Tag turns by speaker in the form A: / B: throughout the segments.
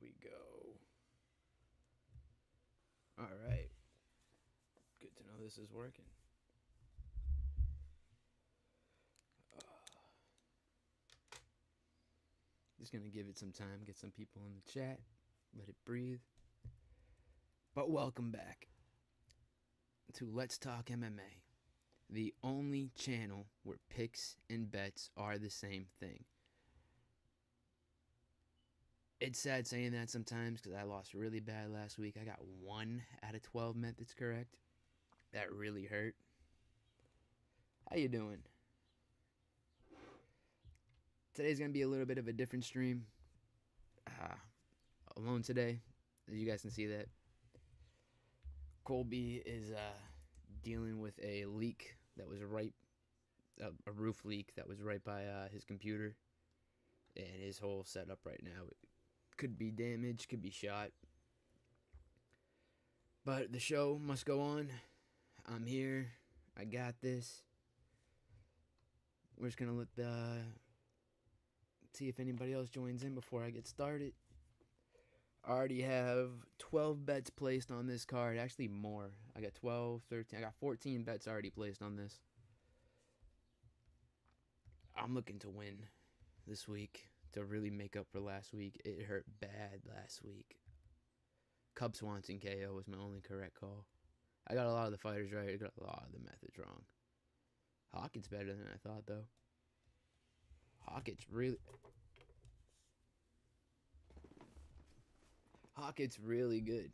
A: we go. All right. Good to know this is working. Just gonna give it some time, get some people in the chat, let it breathe. But welcome back to Let's Talk MMA, the only channel where picks and bets are the same thing. It's sad saying that sometimes because I lost really bad last week. I got 1 out of 12 methods correct. That really hurt. How you doing? Today's going to be a little bit of a different stream. Alone today, as you guys can see that. Colby is dealing with a leak that was right, a roof leak that was right by his computer. And his whole setup right now could be damaged, could be shot. But the show must go on. I'm here. I got this. We're just going to let see if anybody else joins in before I get started. I already have 12 bets placed on this card. Actually, more. I got 12, 13. I got 14 bets already placed on this. I'm looking to win this week to really make up for last week. It hurt bad last week. Cub Swanson KO was my only correct call. I got a lot of the fighters right. I got a lot of the methods wrong. Hawkett's better than I thought, though. Hawkett's really good.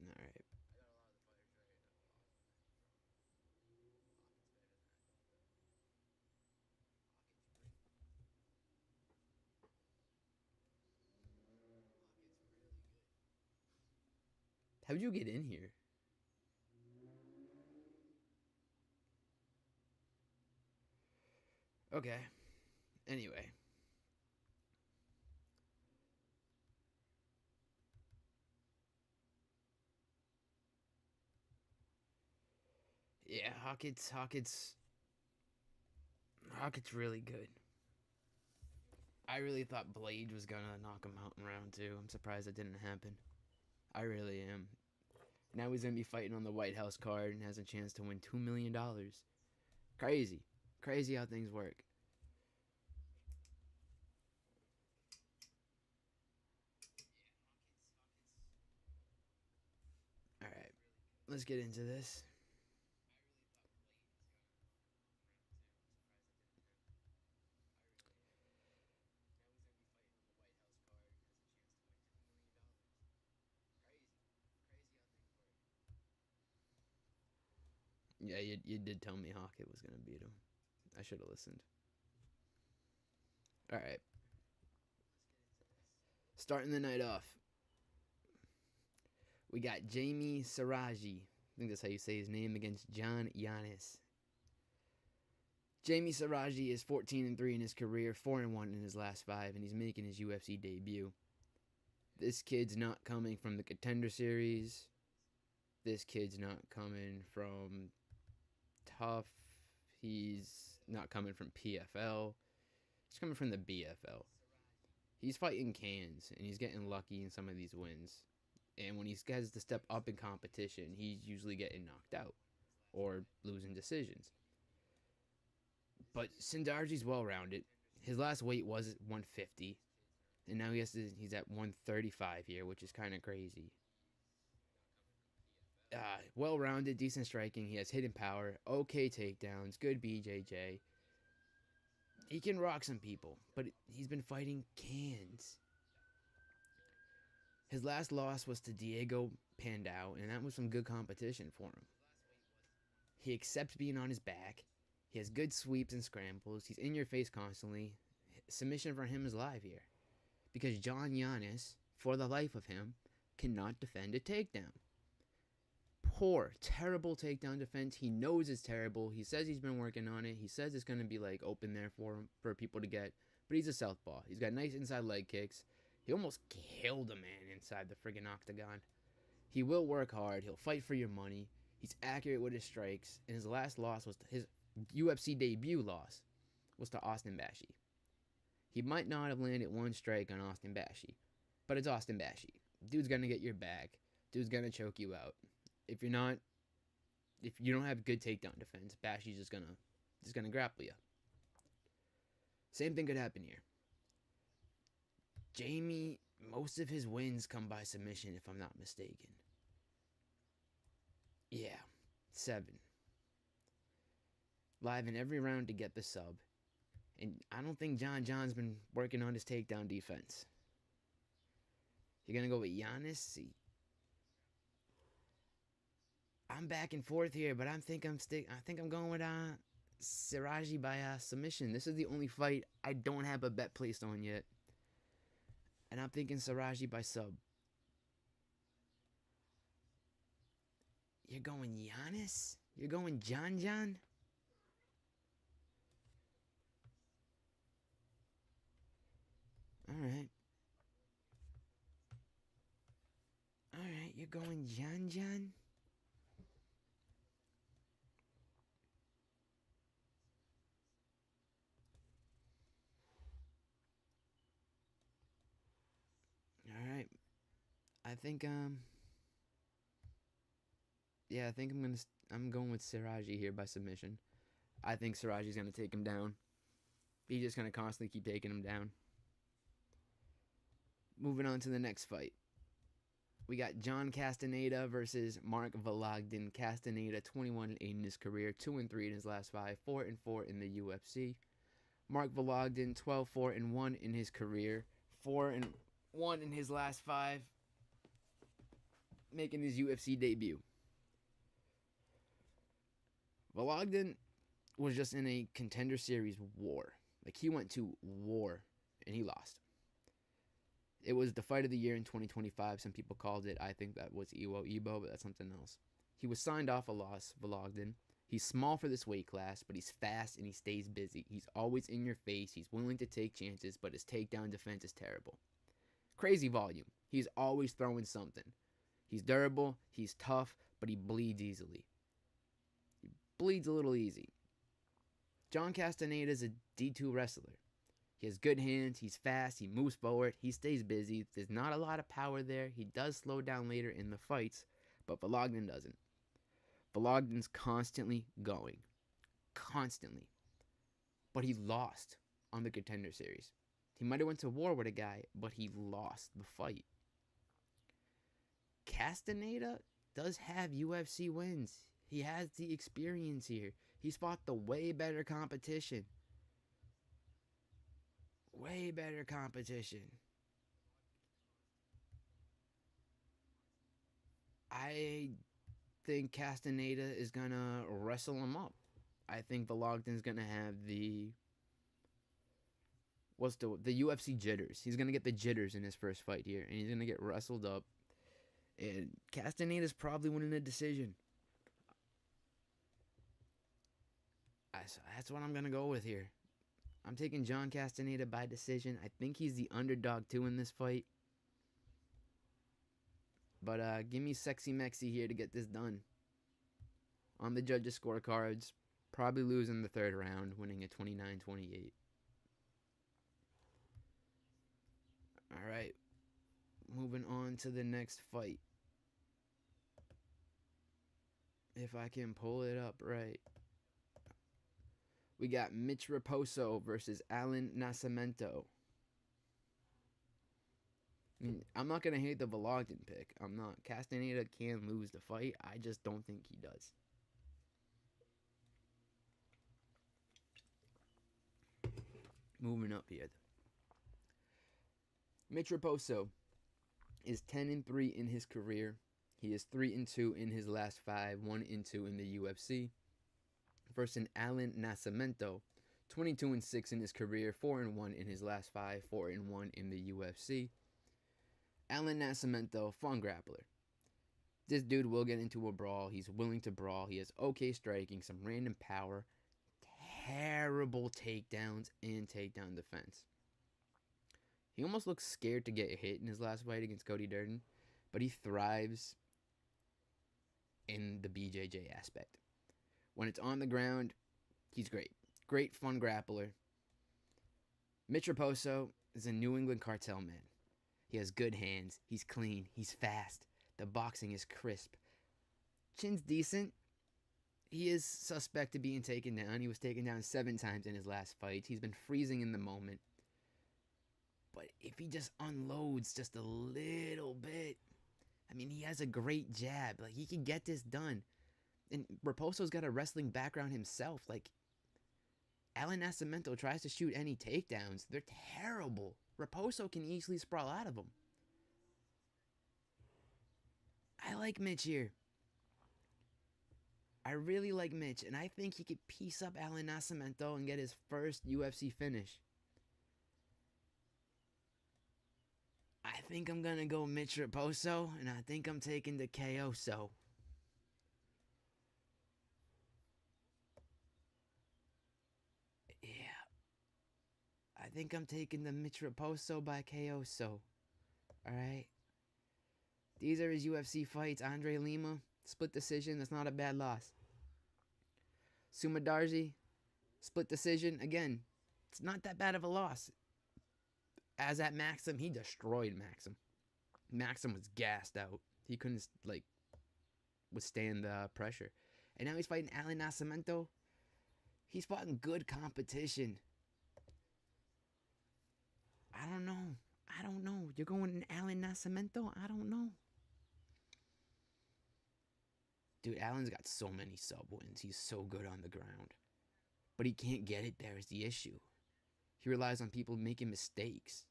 A: All right. How'd you get in here? Okay. Anyway. Yeah, Hawkett's really good. I really thought Blade was gonna knock him out in round 2. I'm surprised it didn't happen. I really am. Now he's gonna be fighting on the White House card and has a chance to win $2 million. Crazy. Crazy how things work. Alright. Let's get into this. Yeah, you did tell me Hockett was gonna beat him. I should have listened. Alright. Starting the night off. We got Jamie Saraji. I think that's how you say his name, against John Yanis. Jamie Saraji is 14-3 in his career, 4-1 in his last 5, and he's making his UFC debut. This kid's not coming from the Contender Series. This kid's not coming from Tough. He's not coming from PFL. He's coming from the BFL. He's fighting cans, and he's getting lucky in some of these wins. And when he has to step up in competition, he's usually getting knocked out or losing decisions. But Sindarji's well-rounded. His last weight was 150, and now he's at 135 here, which is kind of crazy. Well-rounded, decent striking. He has hidden power, okay takedowns, good BJJ. He can rock some people, but he's been fighting cans. His last loss was to Diego Pandau, and that was some good competition for him. He accepts being on his back. He has good sweeps and scrambles. He's in your face constantly. Submission for him is live here. Because John Yanis, for the life of him, cannot defend a takedown. Poor, terrible takedown defense. He knows it's terrible. He says he's been working on it. He says it's going to be like open there for him, for people to get. But he's a southpaw. He's got nice inside leg kicks. He almost killed a man inside the friggin' octagon. He will work hard. He'll fight for your money. He's accurate with his strikes, and his last loss was his UFC debut loss was to Austin Bashi. He might not have landed one strike on Austin Bashi, but it's Austin Bashi. Dude's gonna get your back. Dude's gonna choke you out. If you don't have good takedown defense, Bashi's just gonna grapple you. Same thing could happen here. Jamie, most of his wins come by submission, if I'm not mistaken. Yeah, 7. Live in every round to get the sub. And I don't think John's been working on his takedown defense. You're going to go with Giannis? I'm back and forth here, but I think I'm going with Siraji by submission. This is the only fight I don't have a bet placed on yet. And I'm thinking Siraji by sub. You're going Giannis? You're going John? Alright. Alright, you're going John? Alright. I think I think I'm going with Siraji here by submission. I think Siraji's gonna take him down. He's just gonna constantly keep taking him down. Moving on to the next fight. We got John Castaneda versus Mark Vologden. Castaneda 21-8 in his career, 2-3 in his last 5, 4-4 in the UFC. Mark Vologden 12-4-1 in his career, 4-1 in his last 5, making his UFC debut. Vologden was just in a contender series war. Like, he went to war and he lost. It was the fight of the year in 2025. Some people called it. I think that was Ebo, but that's something else. He was signed off a loss, Vologden. He's small for this weight class, but he's fast and he stays busy. He's always in your face. He's willing to take chances, but his takedown defense is terrible. Crazy volume. He's always throwing something. He's durable, he's tough, but he bleeds easily. He bleeds a little easy. John Castaneda is a D2 wrestler. He has good hands, he's fast, he moves forward, he stays busy. There's not a lot of power there. He does slow down later in the fights, but Vologden doesn't. Vologden's constantly going. Constantly. But he lost on the Contender Series. He might have went to war with a guy, but he lost the fight. Castaneda does have UFC wins. He has the experience here. He's fought the way better competition. Way better competition. I think Castaneda is going to wrestle him up. I think Vologden's going to have the UFC jitters. He's going to get the jitters in his first fight here, and he's going to get wrestled up. And Castaneda's probably winning a decision. That's what I'm going to go with here. I'm taking John Castaneda by decision. I think he's the underdog too in this fight. But give me Sexy Mexi here to get this done. On the judges' scorecards, probably losing the third round, winning at 29-28. Alright, moving on to the next fight. If I can pull it up right. We got Mitch Raposo versus Alan Nascimento. I mean, I'm not going to hate the Vologden pick. I'm not. Castaneda can lose the fight. I just don't think he does. Moving up here. Mitch Raposo is 10-3 in his career. He is 3-2 in his last 5, 1-2 in the UFC. Versus Alan Nascimento, 22-6 in his career, 4-1 in his last 5, 4-1 in the UFC. Alan Nascimento, fun grappler. This dude will get into a brawl. He's willing to brawl. He has okay striking, some random power, terrible takedowns, and takedown defense. He almost looks scared to get hit in his last fight against Cody Durden, but he thrives in the BJJ aspect. When it's on the ground, he's great. Great, fun grappler. Mitch Raposo is a New England cartel man. He has good hands. He's clean. He's fast. The boxing is crisp. Chin's decent. He is suspect to being taken down. He was taken down 7 times in his last fight. He's been freezing in the moment. But if he just unloads just a little bit, I mean, he has a great jab. Like, he can get this done. And Raposo's got a wrestling background himself. Like, Alan Nascimento tries to shoot any takedowns. They're terrible. Raposo can easily sprawl out of them. I like Mitch here. I really like Mitch, and I think he could piece up Alan Nascimento and get his first UFC finish. I think I'm going to go Mitch Raposo, and I think I'm taking the KO so. Yeah. I think I'm taking the Mitch Raposo by KO so. Alright? These are his UFC fights. Andre Lima, split decision. That's not a bad loss. Sumadarji, split decision. Again, it's not that bad of a loss. As at Maxim, he destroyed Maxim. Maxim was gassed out. He couldn't, withstand the pressure. And now he's fighting Alan Nascimento. He's fought in good competition. I don't know. You're going in Alan Nascimento? I don't know. Dude, Alan's got so many sub wins. He's so good on the ground. But he can't get it there is the issue. He relies on people making mistakes.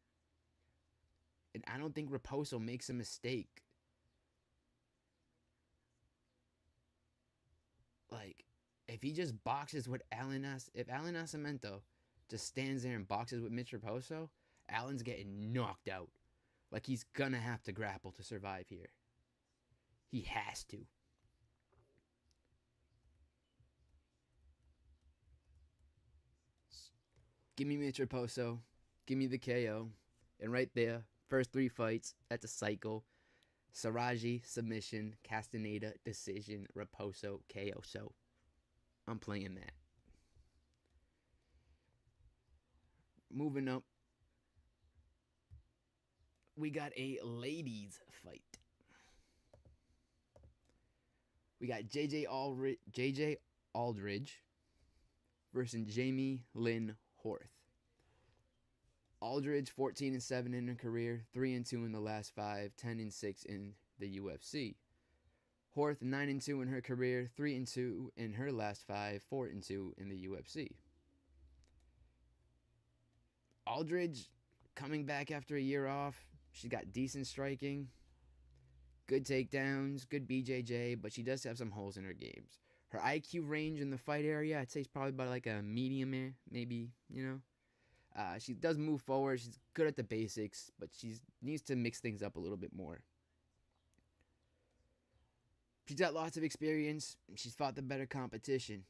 A: And I don't think Raposo makes a mistake. Like, if he just boxes with if Alan Nascimento just stands there and boxes with Mitch Raposo, Alan's getting knocked out. Like, he's gonna have to grapple to survive here. He has to. Give me Mitch Raposo. Give me the KO. And right there, first 3 fights, that's a cycle. Saraji, submission. Castaneda, decision. Raposo, KO. So, I'm playing that. Moving up, we got a ladies fight. We got JJ Aldridge versus Jamie Lynn Horth. Aldridge 14-7 in her career, 3-2 in the last 5, 10-6 in the UFC. Horth 9-2 in her career, 3-2 in her last 5, 4-2 in the UFC. Aldridge coming back after a year off. She's got decent striking, good takedowns, good BJJ, but she does have some holes in her games. Her IQ range in the fight area, I'd say, is probably about like a medium, maybe, She does move forward. She's good at the basics, but she needs to mix things up a little bit more. She's got lots of experience. She's fought the better competition.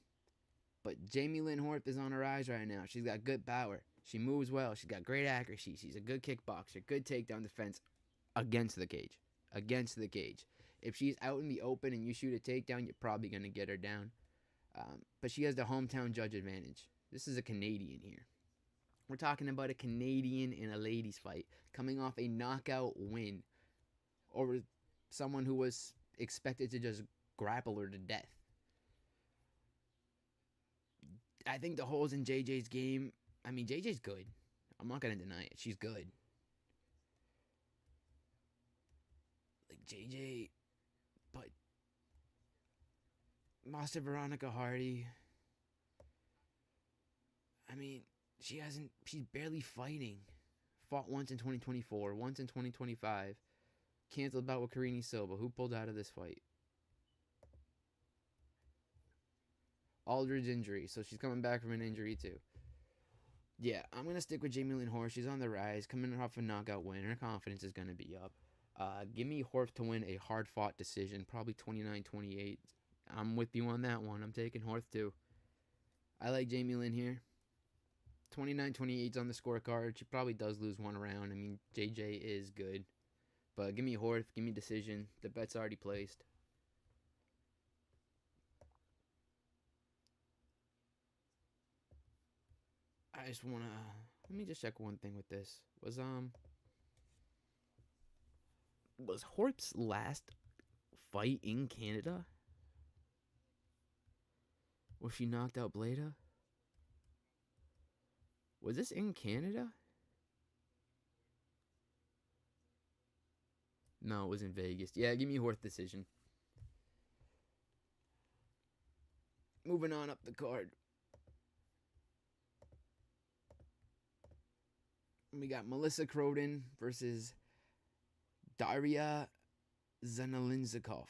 A: But Jamie Lynn Horth is on her rise right now. She's got good power. She moves well. She's got great accuracy. She's a good kickboxer. Good takedown defense against the cage. Against the cage. If she's out in the open and you shoot a takedown, you're probably going to get her down. But she has the hometown judge advantage. This is a Canadian here. We're talking about a Canadian in a ladies fight coming off a knockout win over someone who was expected to just grapple her to death. I think the holes in JJ's game, JJ's good. I'm not going to deny it. She's good. Like, JJ, but Master Veronica Hardy, she's barely fighting. Fought once in 2024, once in 2025. Canceled bout with Karini Silva. Who pulled out of this fight? Aldridge injury, so she's coming back from an injury too. Yeah, I'm going to stick with Jamie Lynn Horth. She's on the rise, coming off a knockout win. Her confidence is going to be up. Give me Horth to win a hard-fought decision, probably 29-28. I'm with you on that one. I'm taking Horth too. I like Jamie Lynn here. 29-28's on the scorecard. She probably does lose one round. JJ is good. But give me Horth. Give me decision. The bet's already placed. I just wanna let me just check one thing with this. Was Horp's last fight in Canada? Was she knocked out Bleda? Was this in Canada? No, it was in Vegas. Yeah, give me Horth decision. Moving on up the card. We got Melissa Croden versus Daria Zanalinzikov.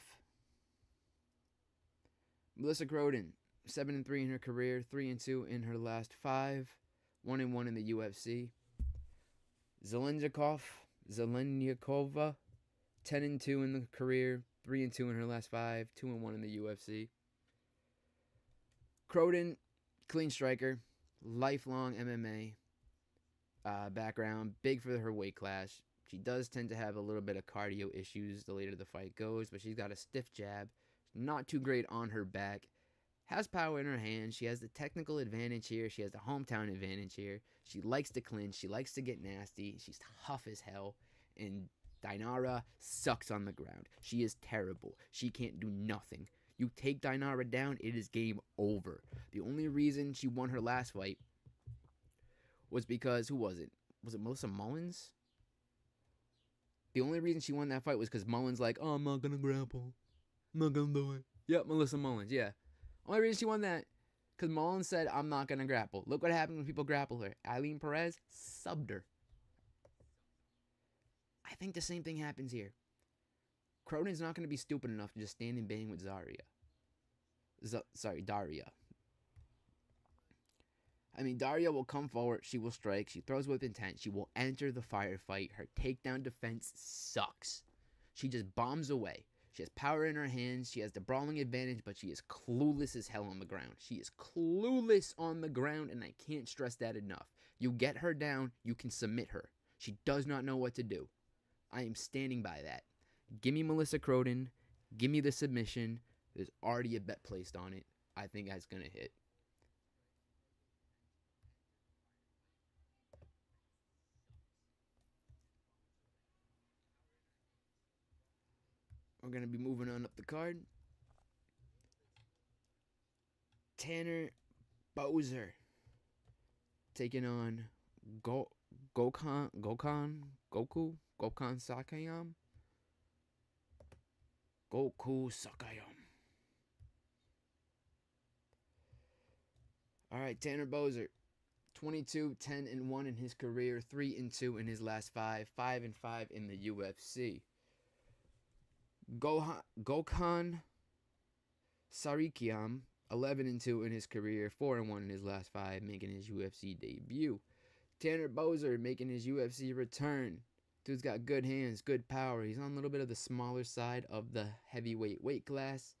A: Melissa Croden, 7-3 in her career, 3-2 in her last 5, 1-1 in the UFC. Zelenyakova, 10-2 in the career, 3-2 in her last 5, 2-1 in the UFC. Croden, clean striker, lifelong MMA background, big for her weight class. She does tend to have a little bit of cardio issues the later the fight goes, but she's got a stiff jab, not too great on her back, has power in her hands. She has the technical advantage here. She has the hometown advantage here. She likes to clinch. She likes to get nasty. She's tough as hell. And Dinara sucks on the ground. She is terrible. She can't do nothing. You take Dinara down, it is game over. The only reason she won her last fight was because, who was it? Was it Melissa Mullins? The only reason she won that fight was because Mullins like, oh, I'm not going to grapple. I'm not going to do it. Yep, Melissa Mullins, yeah. Only reason she won that, because Mullins said, I'm not going to grapple. Look what happened when people grapple her. Eileen Perez subbed her. I think the same thing happens here. Cronin's not going to be stupid enough to just stand and bang with Daria. I mean, Daria will come forward. She will strike. She throws with intent. She will enter the firefight. Her takedown defense sucks. She just bombs away. She has power in her hands. She has the brawling advantage, but she is clueless as hell on the ground. She is clueless on the ground, and I can't stress that enough. You get her down, you can submit her. She does not know what to do. I am standing by that. Give me Melissa Croden. Give me the submission. There's already a bet placed on it. I think that's going to hit. We're going to be moving on up the card. Tanner Bowser taking on Goku Sakayam. Goku Sakayam. All right, Tanner Bowser, 22, 10-1 in his career, 3-2 in his last 5, 5-5 in the UFC. Gokhan Sarikiam, 11-2 in his career, 4-1 in his last 5, making his UFC debut. Tanner Bowser making his UFC return. Dude's got good hands, good power. He's on a little bit of the smaller side of the heavyweight weight class,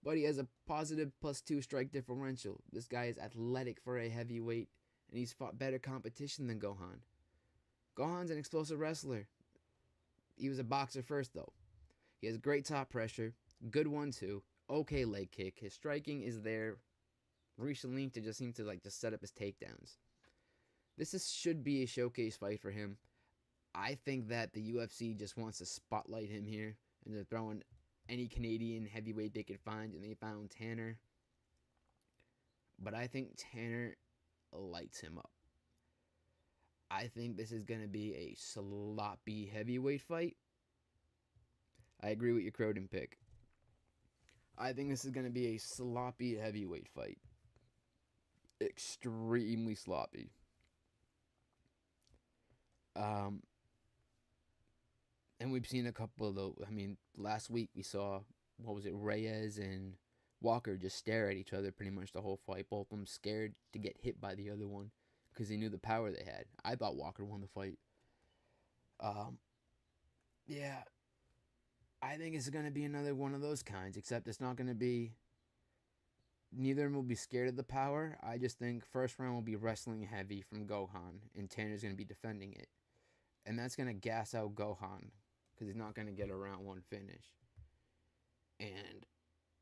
A: but he has a positive +2 strike differential. This guy is athletic for a heavyweight, and he's fought better competition than Gohan. Gohan's an explosive wrestler. He was a boxer first, though. He has great top pressure, good 1-2, okay leg kick. His striking is there recently to just seem to just set up his takedowns. Should be a showcase fight for him. I think that the UFC just wants to spotlight him here, and they're throwing any Canadian heavyweight they could find, and they found Tanner. But I think Tanner lights him up. I think this is going to be a sloppy heavyweight fight. I agree with your Croden pick. I think this is going to be a sloppy heavyweight fight. Extremely sloppy. And we've seen a couple of those. I mean, last week we saw, Reyes and Walker just stare at each other pretty much the whole fight. Both of them scared to get hit by the other one because they knew the power they had. I thought Walker won the fight. Yeah. I think it's going to be another one of those kinds, except it's not going to be... Neither of them will be scared of the power. I just think first round will be wrestling heavy from Gohan, and Tanner's going to be defending it. And that's going to gas out Gohan, because he's not going to get a round one finish. And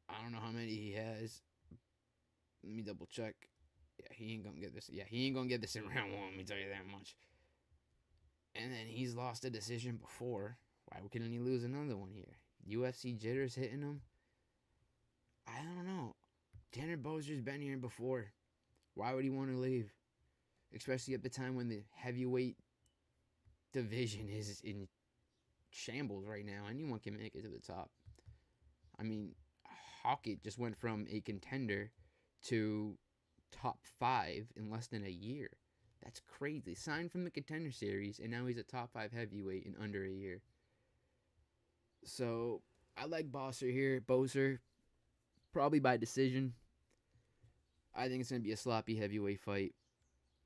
A: I don't know how many he has. Let me double check. Yeah, he ain't gonna get this. Yeah, he ain't gonna get this in round one. Let me tell you that much. And then he's lost a decision before. Why couldn't he lose another one here? UFC jitters hitting him. I don't know. Tanner Bozer's been here before. Why would he want to leave? Especially at the time when the heavyweight division is in shambles right now. Anyone can make it to the top. I mean, Hawkett just went from a contender to top 5 in less than a year. That's crazy. Signed from the contender series, and now he's a top 5 heavyweight in under a year. So I like Boser, probably by decision. I think it's gonna be a sloppy heavyweight fight.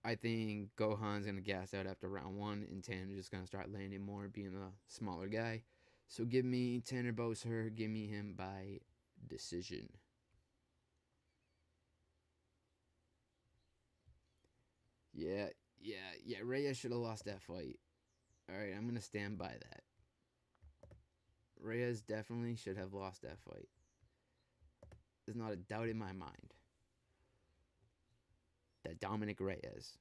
A: I think Gohan's gonna gas out after round 1, and Tanner's just gonna start landing more, being a smaller guy. So give me Tanner Boser. Give me him by decision. Yeah, Reyes should have lost that fight. All right, I'm gonna stand by that. Reyes definitely should have lost that fight. There's not a doubt in my mind that Dominic Reyes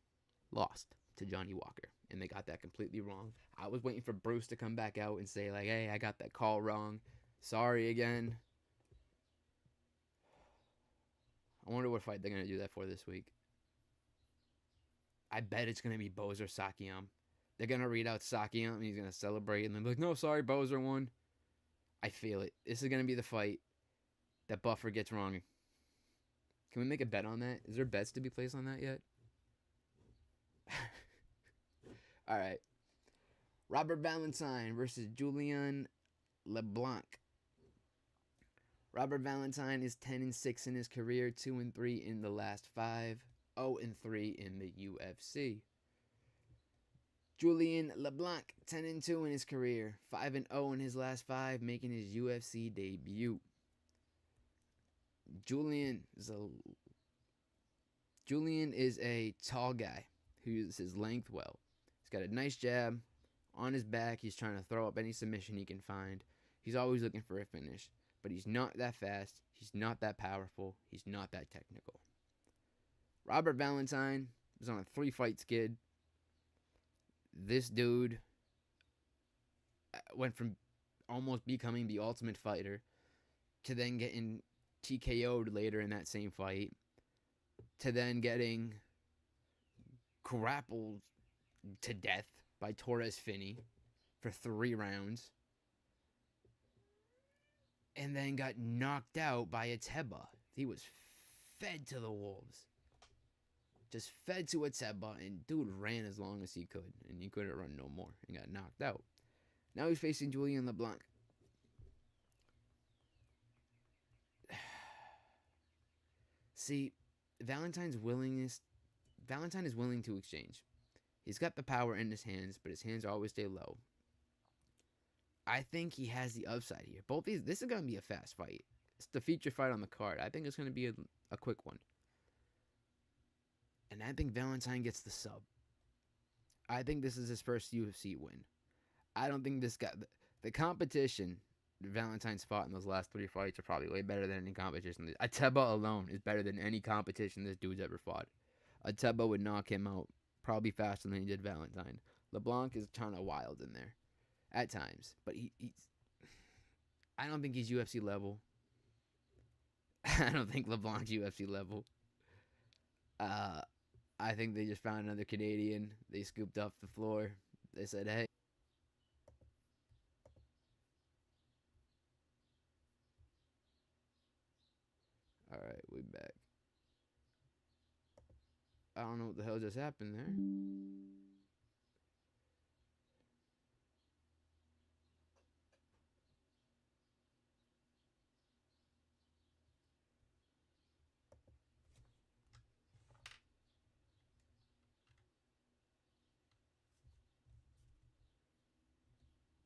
A: lost to Johnny Walker, and they got that completely wrong. I was waiting for Bruce to come back out and say, like, hey, I got that call wrong. Sorry again. I wonder what fight they're going to do that for this week. I bet it's going to be Bozer Sakiam. They're going to read out Sakiam, and he's going to celebrate, and then be like, no, sorry, Bozer won. I feel it. This is going to be the fight that Buffer gets wrong. Can we make a bet on that? Is there bets to be placed on that yet? All right. Robert Valentine versus Julian LeBlanc. Robert Valentine is 10-6 in his career, 2-3 in the last 5, 0-3 in the UFC. Julian LeBlanc, 10-2 in his career, 5-0 in his last 5, making his UFC debut. Julian is a tall guy who uses his length well. He's got a nice jab on his back. He's trying to throw up any submission he can find. He's always looking for a finish, but he's not that fast. He's not that powerful. He's not that technical. Robert Valentine was on a 3-fight skid. This dude went from almost becoming the Ultimate Fighter to then getting TKO'd later in that same fight, to then getting grappled to death by Torres Finney for 3 rounds, and then got knocked out by Ateba. He was fed to the wolves. Just fed to Ateba, and dude ran as long as he could, and he couldn't run no more, and got knocked out. Now he's facing Julian LeBlanc. See, Valentine is willing to exchange. He's got the power in his hands, but his hands always stay low. I think he has the upside here. This is going to be a fast fight. It's the feature fight on the card. I think it's going to be a quick one. And I think Valentine gets the sub. I think this is his first UFC win. I don't think this guy... The competition Valentine's fought in those last 3 fights are probably way better than any competition. Ateba alone is better than any competition this dude's ever fought. Ateba would knock him out probably faster than he did Valentine. LeBlanc is kind of wild in there at times, but he's... I don't think he's UFC level. I don't think LeBlanc's UFC level. I think they just found another Canadian. They scooped off the floor. They said, hey. Alright, we back. I don't know what the hell just happened there.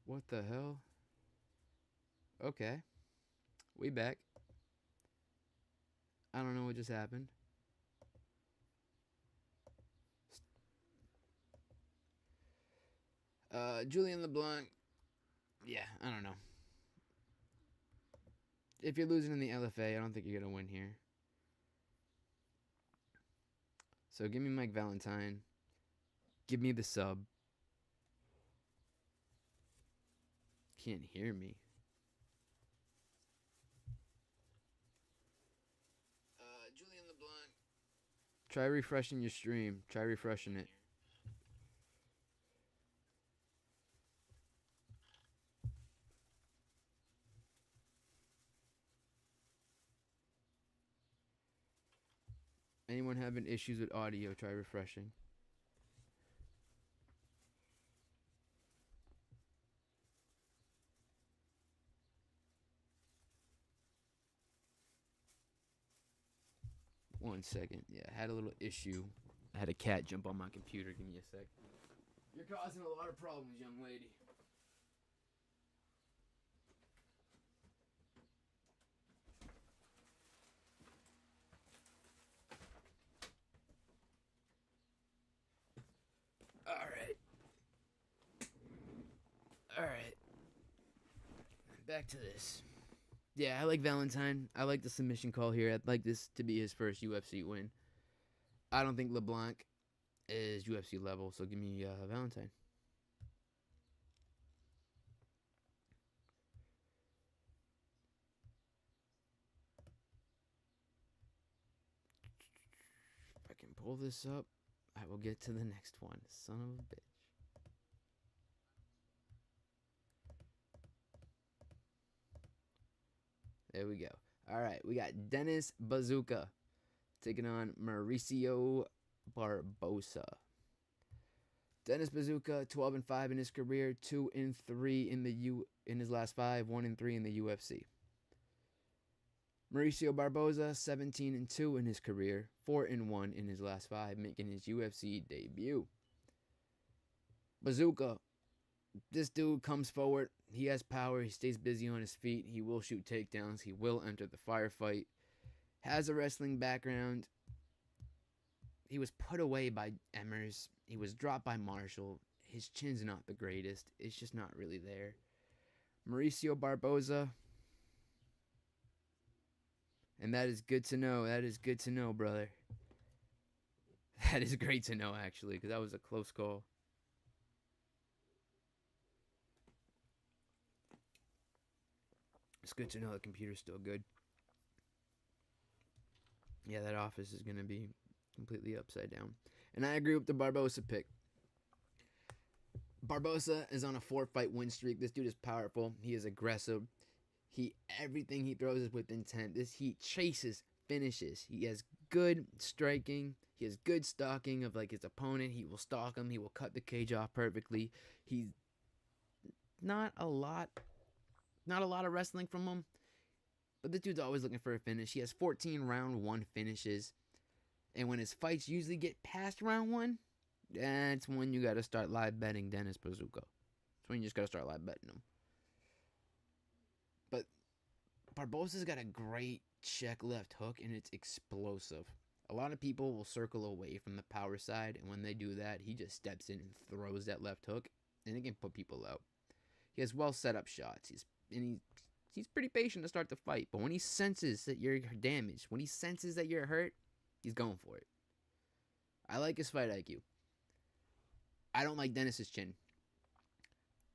A: What the hell? Okay. We back. I don't know what just happened. Julian LeBlanc. Yeah, I don't know. If you're losing in the LFA, I don't think you're going to win here. So give me Mike Valentine. Give me the sub. Can't hear me. Julian LeBlanc. Try refreshing your stream. Try refreshing it. Anyone having issues with audio, try refreshing. One second. Yeah, I had a little issue. I had a cat jump on my computer. Give me a sec. You're causing a lot of problems, young lady. Alright. Alright. Back to this. Yeah, I like Valentine. I like the submission call here. I'd like this to be his first UFC win. I don't think LeBlanc is UFC level, so give me Valentine. If I can pull this up, I will get to the next one. Son of a bitch. There we go. All right, we got Dennis Bazooka taking on Mauricio Barbosa. Dennis Bazooka, 12-5 in his career, 2-3 in his last 5, 1-3 in the UFC. Mauricio Barbosa, 17-2 in his career, 4-1 in his last 5, making his UFC debut. Bazooka, this dude comes forward. He has power. He stays busy on his feet. He will shoot takedowns. He will enter the firefight. Has a wrestling background. He was put away by Emmers. He was dropped by Marshall. His chin's not the greatest. It's just not really there. Mauricio Barbosa. And that is good to know. That is good to know, brother. That is great to know, actually, because that was a close call. It's good to know the computer's still good. Yeah, that office is going to be completely upside down. And I agree with the Barbosa pick. Barbosa is on a 4-fight win streak. This dude is powerful. He is aggressive. Everything he throws is with intent. He chases finishes. He has good striking. He has good stalking of like his opponent. He will stalk him. He will cut the cage off perfectly. He's not a lot of wrestling from him. But this dude's always looking for a finish. He has 14 round 1 finishes. And when his fights usually get past round 1, that's when you got to start live betting Dennis Bazooka. That's when you just got to start live betting him. But Barbosa's got a great check left hook, and it's explosive. A lot of people will circle away from the power side, and when they do that, he just steps in and throws that left hook, and it can put people out. He has well set up shots. He's pretty patient to start the fight, but when he senses that you're damaged, when he senses that you're hurt, he's going for it. I like his fight IQ. I don't like Dennis's chin.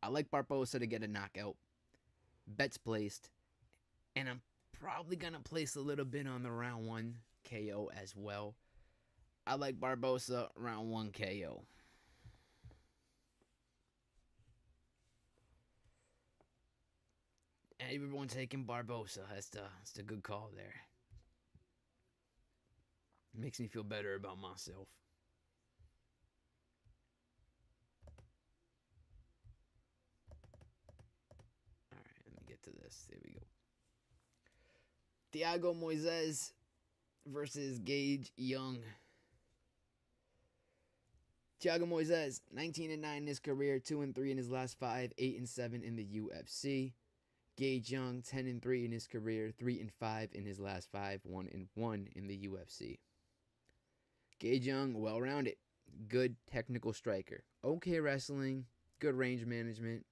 A: I like Barbosa to get a knockout. Bets placed. And I'm probably going to place a little bit on the round 1 KO as well. I like Barbosa round 1 KO. Everyone taking Barbosa. That's the good call there. It makes me feel better about myself. Alright, let me get to this. There we go. Thiago Moises versus Gage Young. Thiago Moises, 19-9 in his career, 2-3 in his last 5, 8-7 in the UFC. Gage Young, 10-3 in his career, 3-5 in his last 5, 1-1 in the UFC. Gage Young, well-rounded, good technical striker, okay wrestling, good range management.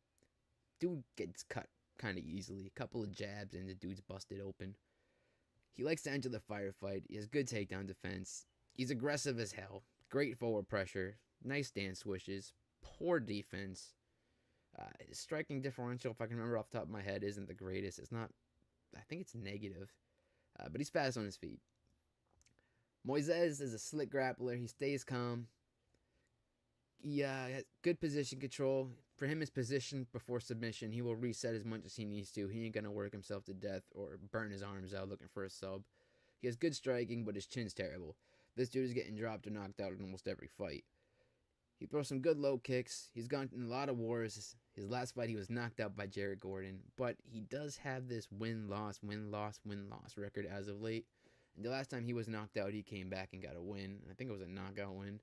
A: Dude gets cut kind of easily. A couple of jabs and the dude's busted open. He likes to enter the firefight. He has good takedown defense. He's aggressive as hell. Great forward pressure. Nice stance swishes. Poor defense. His striking differential, if I can remember off the top of my head, isn't the greatest. It's not. I think it's negative. But he's fast on his feet. Moises is a slick grappler. He stays calm. He has good position control. For him, his position before submission, he will reset as much as he needs to. He ain't gonna work himself to death or burn his arms out looking for a sub. He has good striking, but his chin's terrible. This dude is getting dropped or knocked out in almost every fight. He throws some good low kicks. He's gone in a lot of wars. His last fight, he was knocked out by Jared Gordon. But he does have this win-loss record as of late. And the last time he was knocked out, he came back and got a win. I think it was a knockout win.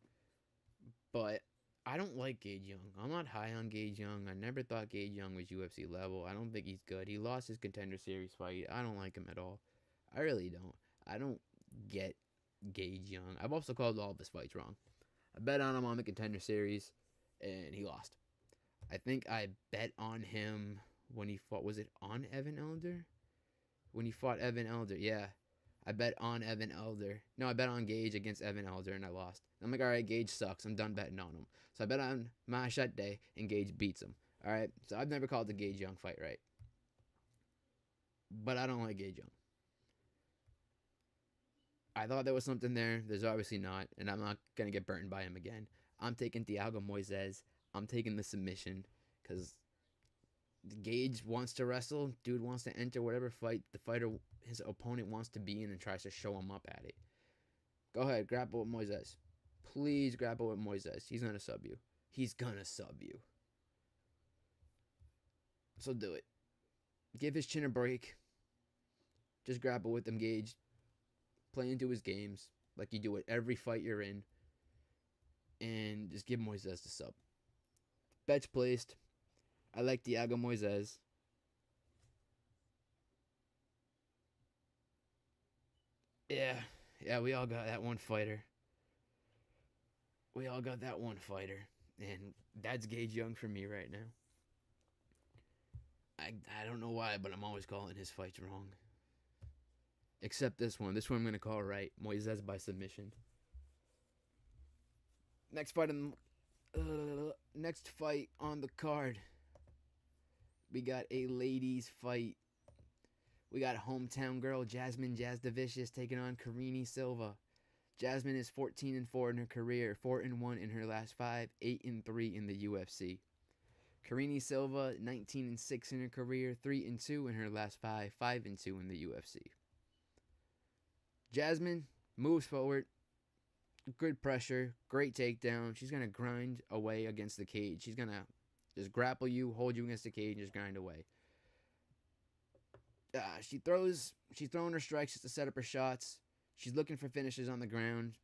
A: But I don't like Gage Young. I'm not high on Gage Young. I never thought Gage Young was UFC level. I don't think he's good. He lost his Contender Series fight. I don't like him at all. I really don't. I don't get Gage Young. I've also called all of his fights wrong. I bet on him on the Contender Series, and he lost. I think I bet on him when he fought. Was it on Evan Elder? When he fought Evan Elder, yeah. I bet on Evan Elder. No, I bet on Gage against Evan Elder, and I lost. I'm like, all right, Gage sucks. I'm done betting on him. So I bet on Machete, and Gage beats him. All right, so I've never called the Gage Young fight right. But I don't like Gage Young. I thought there was something there. There's obviously not, and I'm not going to get burnt by him again. I'm taking Thiago Moises. I'm taking the submission because Gage wants to wrestle. Dude wants to enter whatever fight the fighter, his opponent wants to be in and tries to show him up at it. Go ahead, grapple with Moises. Please grapple with Moises. He's going to sub you. He's going to sub you. So do it. Give his chin a break. Just grapple with him, Gage. Play into his games like you do at every fight you're in. And just give Moises the sub. Bets placed. I like Thiago Moises. Yeah, we all got that one fighter. And that's Gage Young for me right now. I don't know why, but I'm always calling his fights wrong. Except this one. This one I'm going to call right. Moises by submission. Next fight on the card. We got a ladies fight. We got hometown girl Jasmine Jasdavicius taking on Karine Silva. Jasmine is 14-4 in her career, 4-1 in her last 5, 8-3 in the UFC. Karine Silva, 19-6 in her career, 3-2 in her last 5, 5-2 in the UFC. Jasmine moves forward, good pressure, great takedown. She's going to grind away against the cage. She's going to just grapple you, hold you against the cage, and just grind away. She's throwing her strikes just to set up her shots. She's looking for finishes on the ground.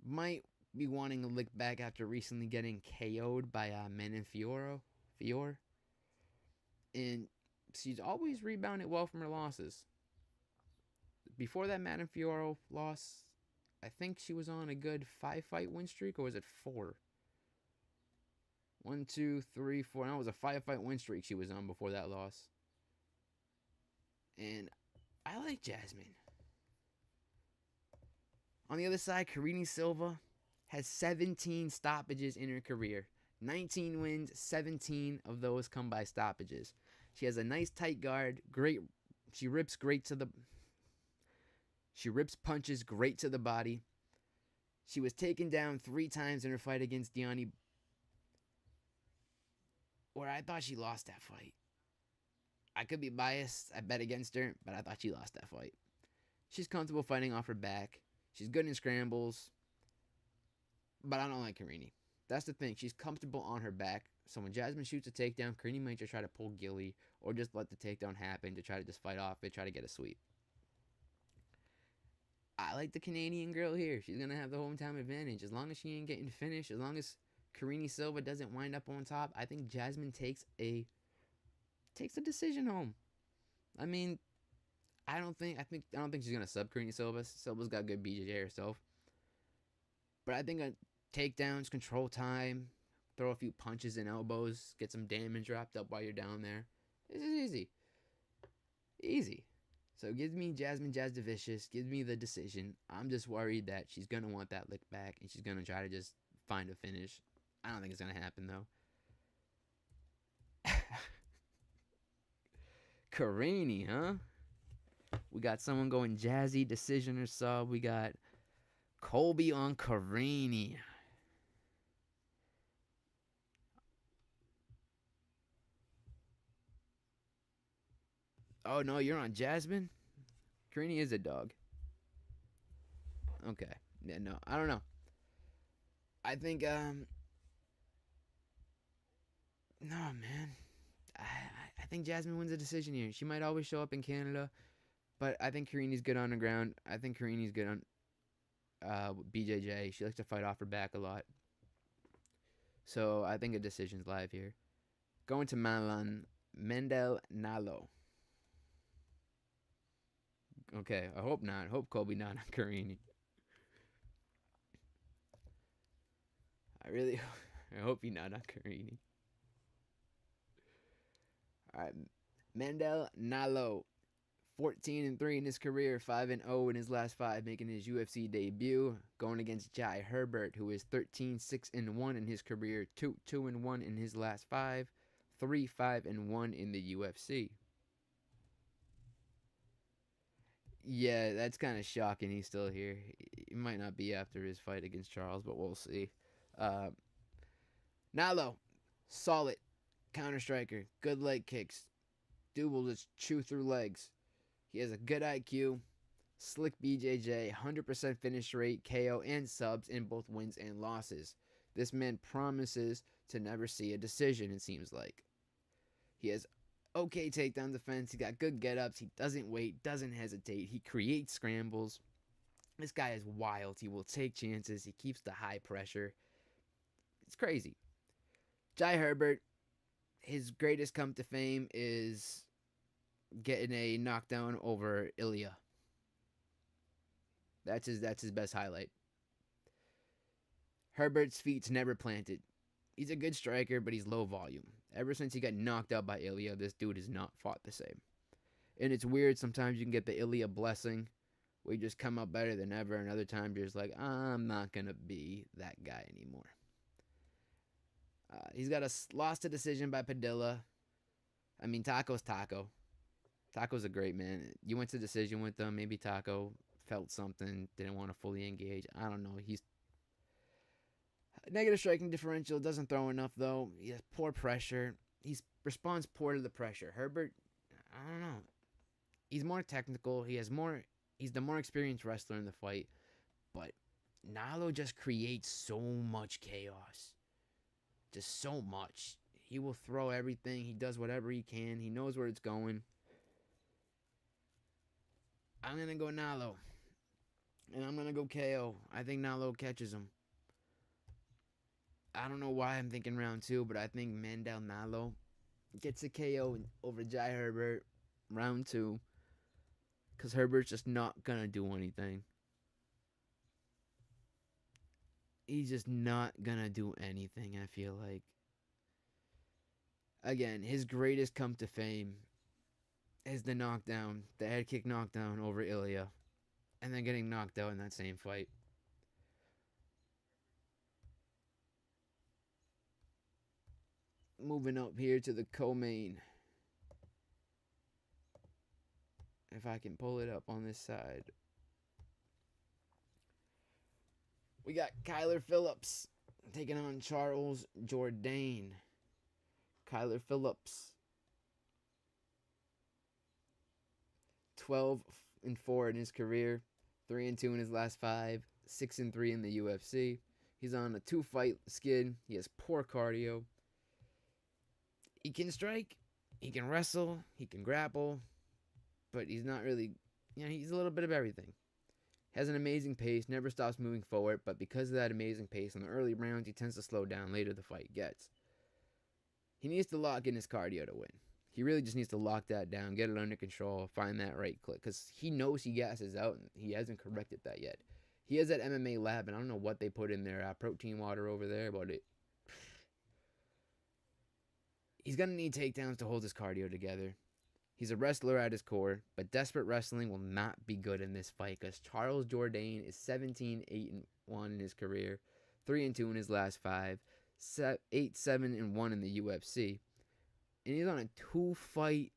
A: Might be wanting a lick back after recently getting KO'd by Manon Fior. And she's always rebounded well from her losses. Before that Manon Fior loss, I think she was on a good 5-fight win streak, or was it 4? 1, 2, 3, 4. No, it was a 5-fight win streak she was on before that loss. And I like Jasmine. On the other side, Karine Silva has 17 stoppages in her career. 19 wins, 17 of those come by stoppages. She has a nice tight guard, great. She rips punches great to the body. She was taken down 3 times in her fight against Diani, where I thought she lost that fight. I could be biased. I bet against her, but I thought she lost that fight. She's comfortable fighting off her back. She's good in scrambles. But I don't like Karine. That's the thing. She's comfortable on her back. So when Jasmine shoots a takedown, Karine might just try to pull Gilly or just let the takedown happen to try to just fight off it, try to get a sweep. I like the Canadian girl here. She's going to have the hometown advantage. As long as she ain't getting finished, as long as Karine Silva doesn't wind up on top, I think Jasmine takes the decision home. I mean, I don't think she's gonna sub Karine Silva. Silva's got good BJJ herself, but I think takedowns, control time, throw a few punches and elbows, get some damage wrapped up while you're down there. This is easy. So give me Jasmine Jasdavicius. Give me the decision. I'm just worried that she's gonna want that lick back and she's gonna try to just find a finish. I don't think it's gonna happen though. Karini, huh? We got someone going Jazzy decision or sub. We got Colby on Karini. Oh no, you're on Jasmine? Karini is a dog. Okay. Yeah, no, I don't know. I think no man. I think Jasmine wins the decision here. She might always show up in Canada, but I think Karini's good on the ground. I think Karini's good on BJJ. She likes to fight off her back a lot. So I think a decision's live here. Going to Malan Mendel Nalo. Okay, I hope not. I hope Colby not on Karini. I hope he not on Karini. All right, Mendel Nalo, 14-3 in his career, 5-0 in his last five, making his UFC debut, going against Jai Herbert, who is 13-6-1 in his career, 2-1 in his last five, 3-5-1 in the UFC. Yeah, that's kind of shocking. He's still here. He might not be after his fight against Charles, but we'll see. Uh, Nalo, solid counter striker, good leg kicks. Dude will just chew through legs. He has a good IQ, slick BJJ, 100% finish rate, KO, and subs in both wins and losses. This man promises to never see a decision, it seems like. He has okay takedown defense. He got good get ups. He doesn't wait, doesn't hesitate. He creates scrambles. This guy is wild. He will take chances. He keeps the high pressure. It's crazy. Jai Herbert, his greatest come to fame is getting a knockdown over Ilya. That's his best highlight. Herbert's feet's never planted. He's a good striker, but he's low volume. Ever since he got knocked out by Ilya, this dude has not fought the same. And it's weird, sometimes you can get the Ilya blessing, where you just come out better than ever, and other times you're just like, I'm not going to be that guy anymore. He's got a loss to decision by Padilla. I mean, Taco's Taco. Taco's a great man. You went to decision with him. Maybe Taco felt something, didn't want to fully engage. I don't know. He's negative striking differential, doesn't throw enough though. He has poor pressure. He responds poor to the pressure. Herbert, I don't know. He's more technical. He's the more experienced wrestler in the fight. But Nalo just creates so much chaos. Just so much. He will throw everything. He does whatever he can. He knows where it's going. I'm going to go Nalo. And I'm going to go KO. I think Nalo catches him. I don't know why I'm thinking round two, but I think Mandel Nalo gets a KO over Jai Herbert round two. Because Herbert's just not going to do anything. He's just not going to do anything, I feel like. Again, his greatest come to fame is the knockdown, the head kick knockdown over Ilya. And then getting knocked out in that same fight. Moving up here to the co-main. If I can pull it up on this side. We got Kyler Phillips taking on Charles Jourdain. Kyler Phillips, 12-4 in his career, 3-2 in his last five, 6-3 in the UFC. He's on a 2-fight skid. He has poor cardio. He can strike, he can wrestle, he can grapple, but he's not really, he's a little bit of everything. Has an amazing pace, never stops moving forward, but because of that amazing pace in the early rounds, he tends to slow down later the fight gets. He needs to lock in his cardio to win. He really just needs to lock that down, get it under control, find that right click, because he knows he gasses out, and he hasn't corrected that yet. He has that MMA lab, and I don't know what they put in their protein water over there, but he's going to need takedowns to hold his cardio together. He's a wrestler at his core, but desperate wrestling will not be good in this fight because Charles Jourdain is 17-8-1 in his career, 3-2 in his last 5, 8-7-1 in the UFC, and he's on a 2-fight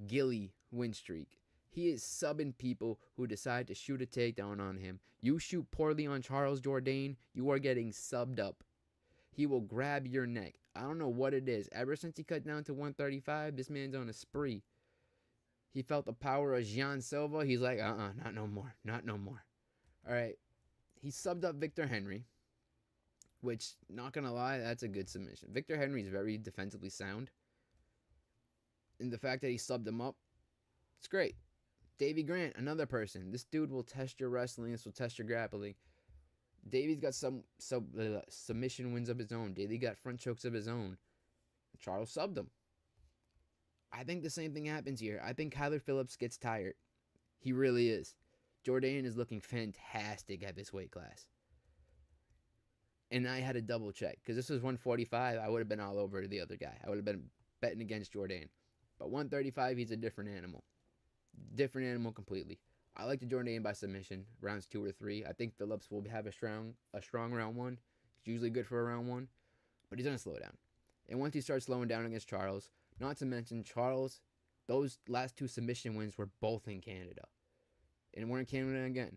A: Gilly win streak. He is subbing people who decide to shoot a takedown on him. You shoot poorly on Charles Jourdain, you are getting subbed up. He will grab your neck. I don't know what it is. Ever since he cut down to 135, this man's on a spree. He felt the power of Jean Silva. He's like, not no more. Not no more. All right. He subbed up Victor Henry, which, not going to lie, that's a good submission. Victor Henry is very defensively sound. And the fact that he subbed him up, it's great. Davey Grant, another person. This dude will test your wrestling. This will test your grappling. Davey's got some submission wins of his own. Davey got front chokes of his own. Charles subbed him. I think the same thing happens here. I think Kyler Phillips gets tired. He really is. Jourdain is looking fantastic at this weight class. And I had to double check. Because this was 145, I would have been all over the other guy. I would have been betting against Jourdain. But 135, he's a different animal. Different animal completely. I like the Jourdain by submission, rounds 2 or 3. I think Phillips will have a strong round 1. He's usually good for a round 1. But he's going to slow down. And once he starts slowing down against Charles, not to mention Charles, those last 2 submission wins were both in Canada. And we're in Canada again.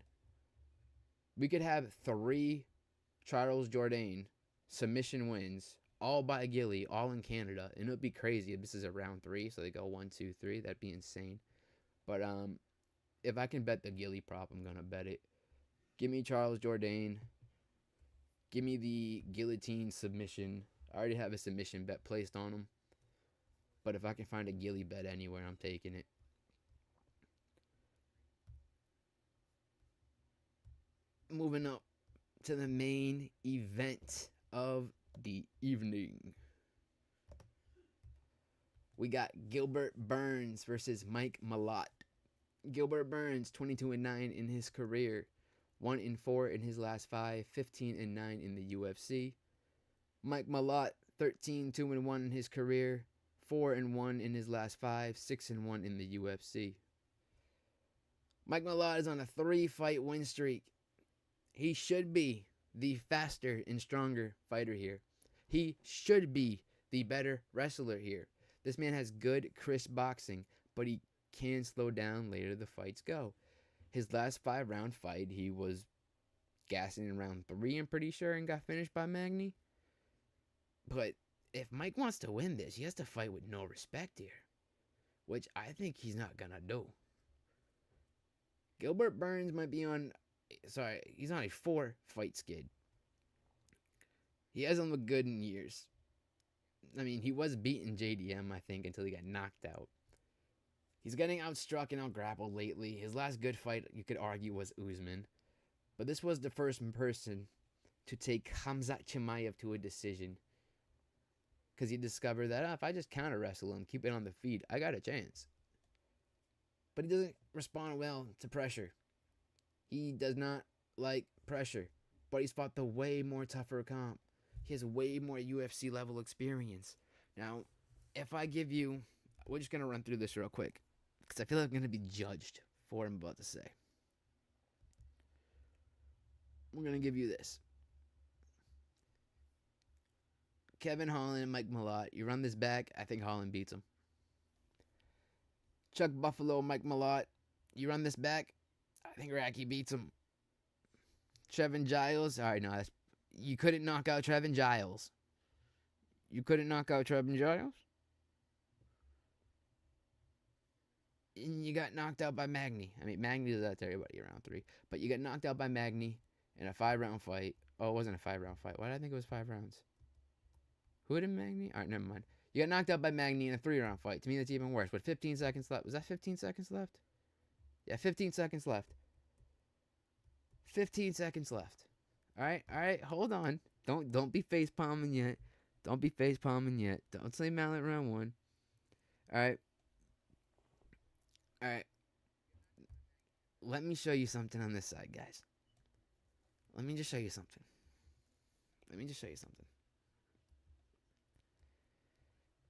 A: We could have 3 Charles Jourdain submission wins, all by Gilly, all in Canada. And it would be crazy if this is a round 3, so they go 1, 2, 3. That'd be insane. But if I can bet the Gilly prop, I'm going to bet it. Give me Charles Jourdain. Give me the guillotine submission. I already have a submission bet placed on him. But if I can find a Gilly bet anywhere, I'm taking it. Moving up to the main event of the evening. We got Gilbert Burns versus Mike Malott. Gilbert Burns, 22-9 in his career, 1-4 in his last 5, 15-9 in the UFC. Mike Malott, 13-2-1 in his career, 4-1 in his last 5, 6-1 in the UFC. Mike Malott is on a 3-fight win streak. He should be the faster and stronger fighter here. He should be the better wrestler here. This man has good, crisp boxing, but he can slow down later the fights go. His last 5-round fight, he was gassing in round 3, I'm pretty sure, and got finished by Magny. But if Mike wants to win this, he has to fight with no respect here, which I think he's not gonna do. Gilbert Burns might be on, he's on a 4-fight skid. He hasn't looked good in years. I mean, he was beating JDM, I think, until he got knocked out. He's getting outstruck and outgrappled lately. His last good fight, you could argue, was Usman. But this was the first person to take Khamzat Chimaev to a decision. Because he discovered that if I just counter wrestle him, keep it on the feet, I got a chance. But he doesn't respond well to pressure. He does not like pressure. But he's fought the way more tougher comp. He has way more UFC level experience. Now, if I give you, we're just going to run through this real quick, because I feel like I'm going to be judged for what I'm about to say. We're going to give you this. Kevin Holland, Mike Malott. You run this back, I think Holland beats him. Chuck Buffalo, Mike Malott. You run this back, I think Rocky beats him. Trevin Giles. All right, no, you couldn't knock out Trevin Giles. You couldn't knock out Trevin Giles? And you got knocked out by Magny. I mean, Magny does that to everybody around 3. But you got knocked out by Magny in a 5-round fight. Oh, it wasn't a 5-round fight. Why did I think it was 5 rounds? Who hit Magny? All right, never mind. You got knocked out by Magny in a 3-round fight. To me, that's even worse. With 15 seconds left. Was that 15 seconds left? Yeah, 15 seconds left. 15 seconds left. All right, hold on. Don't be face palming yet. Don't be face palming yet. Don't say mallet round 1. All right. Let me show you something on this side, guys. Let me just show you something.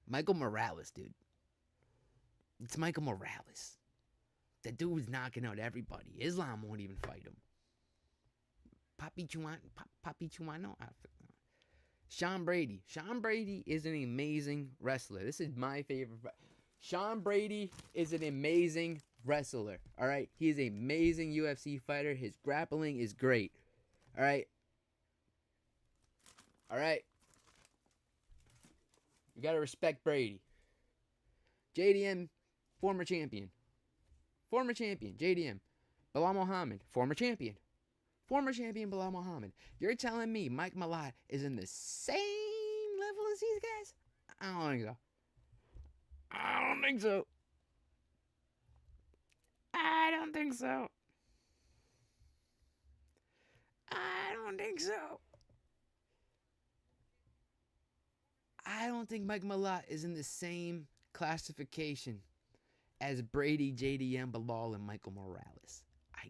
A: Michael Morales, dude. It's Michael Morales. That dude's knocking out everybody. Islam won't even fight him. Papi Chuano. Sean Brady. Sean Brady is an amazing wrestler. This is my favorite. Sean Brady is an amazing wrestler. All right. He is an amazing UFC fighter. His grappling is great. All right. All right. You got to respect Brady. JDM, former champion. Former champion, JDM. Bilal Muhammad, former champion. Former champion Bilal Muhammad. You're telling me Mike Malott is in the same level as these guys? I don't think so. I don't think so. I don't think so. I don't think so. I don't think Mike Malott is in the same classification as Brady, JDM, Bilal, and Michael Morales. I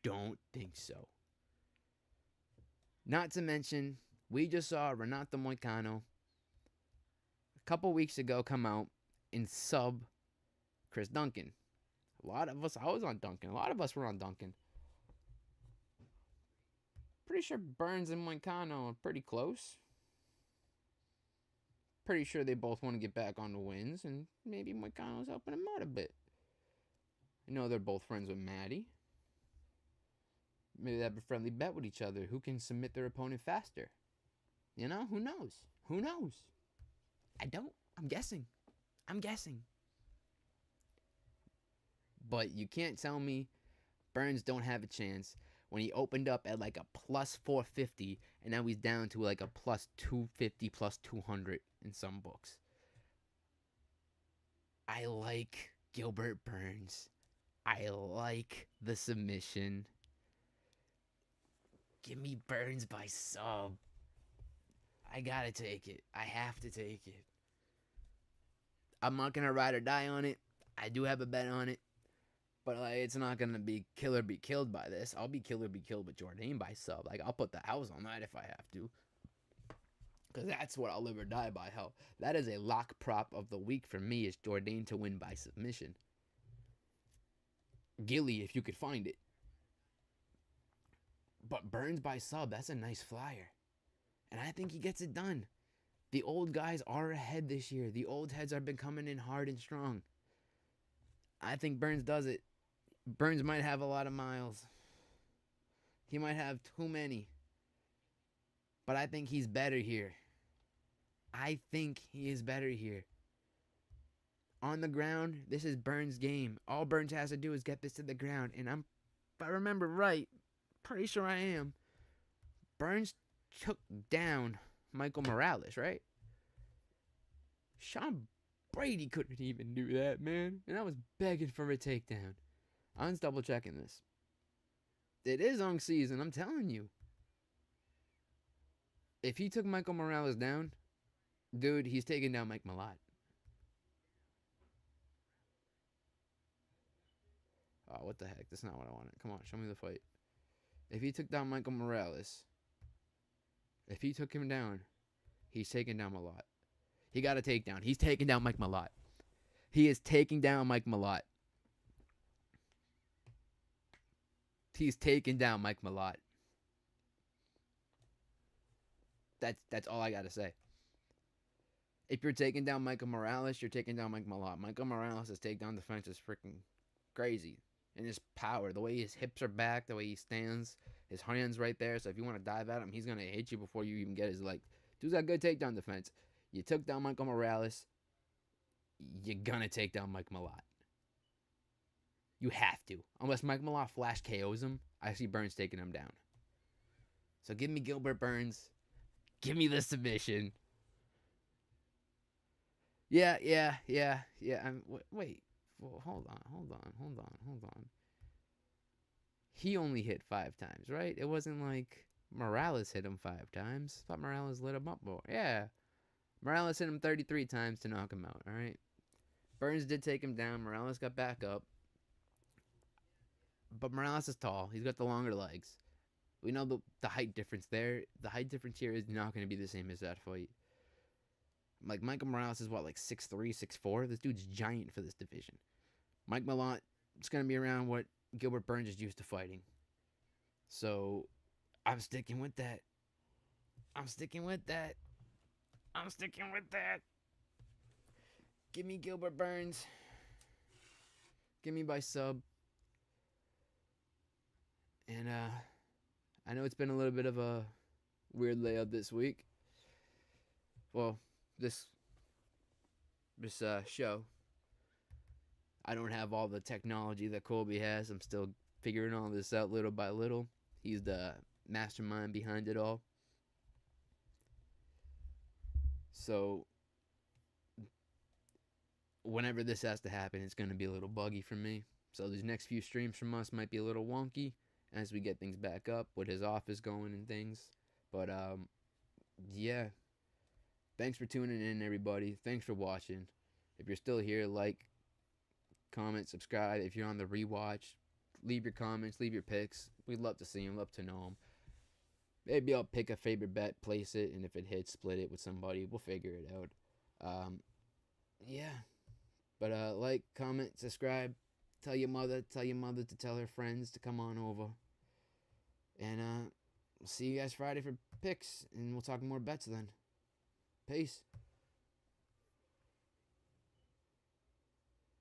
A: don't think so. Not to mention, we just saw Renato Moicano a couple weeks ago come out and sub Chris Duncan. A lot of us, I was on Duncan. A lot of us were on Duncan. Pretty sure Burns and Moicano are pretty close. Pretty sure they both want to get back on the wins, and maybe Moicano's helping him out a bit. I know they're both friends with Maddie. Maybe they have a friendly bet with each other. Who can submit their opponent faster? You know, who knows? Who knows? I don't. I'm guessing. But you can't tell me Burns don't have a chance when he opened up at like a plus 450 and now he's down to like a plus 250, plus 200 in some books. I like Gilbert Burns. I like the submission. Give me Burns by sub. I gotta take it. I have to take it. I'm not gonna ride or die on it. I do have a bet on it. But like, it's not gonna be kill or be killed by this. I'll be kill or be killed with Jourdain by sub. Like, I'll put the house on that if I have to. Because that's what I'll live or die by. Hell, that is a lock prop of the week for me, is Jourdain to win by submission. Gilly, if you could find it. But Burns by sub, that's a nice flyer. And I think he gets it done. The old guys are ahead this year. The old heads have been coming in hard and strong. I think Burns does it. Burns might have a lot of miles. He might have too many. But I think he's better here. I think he is better here. On the ground, this is Burns' game. All Burns has to do is get this to the ground. And if I remember right, pretty sure I am, Burns took down Michael Morales, right? Sean Brady couldn't even do that, man. And I was begging for a takedown. I'm just double checking this. It is on season, I'm telling you. If he took Michael Morales down, dude, he's taking down Mike Malott. Oh, what the heck? That's not what I wanted. Come on, show me the fight. If he took down Michael Morales, if he took him down, he's taking down Malott. He got a takedown. He's taking down Mike Malott. He is taking down Mike Malott. He's taking down Mike Malott. That's all I got to say. If you're taking down Michael Morales, you're taking down Mike Malott. Michael Morales' takedown defense is freaking crazy. And his power, the way his hips are back, the way he stands, his hands right there. So if you want to dive at him, he's going to hit you before you even get his leg. Dude's got good takedown defense. You took down Michael Morales, you're going to take down Mike Malott. You have to. Unless Mike Malott flash KOs him, I see Burns taking him down. So give me Gilbert Burns. Give me the submission. Yeah. Wait. Well, hold on. He only hit 5 times, right? It wasn't like Morales hit him 5 times. I thought Morales lit him up more. Yeah. Morales hit him 33 times to knock him out, all right? Burns did take him down. Morales got back up. But Morales is tall. He's got the longer legs. We know the height difference there. The height difference here is not going to be the same as that fight. Like, Michael Morales is what, like 6'3", 6'4"? This dude's giant for this division. Mike Malott is going to be around what Gilbert Burns is used to fighting. So I'm sticking with that. I'm sticking with that. I'm sticking with that. Give me Gilbert Burns. Give me by sub. And I know it's been a little bit of a weird layout this week. Well, this show. I don't have all the technology that Colby has. I'm still figuring all this out little by little. He's the mastermind behind it all. So whenever this has to happen, it's going to be a little buggy for me. So these next few streams from us might be a little wonky as we get things back up with his office going and things. But yeah. Thanks for tuning in, everybody. Thanks for watching. If you're still here, like, comment, subscribe. If you're on the rewatch, leave your comments, leave your picks. We'd love to see them, love to know them. Maybe I'll pick a favorite bet, place it, and if it hits, split it with somebody. We'll figure it out. Yeah. But like, comment, subscribe. Tell your mother to tell her friends to come on over. And we'll see you guys Friday for picks, and we'll talk more bets then. Peace.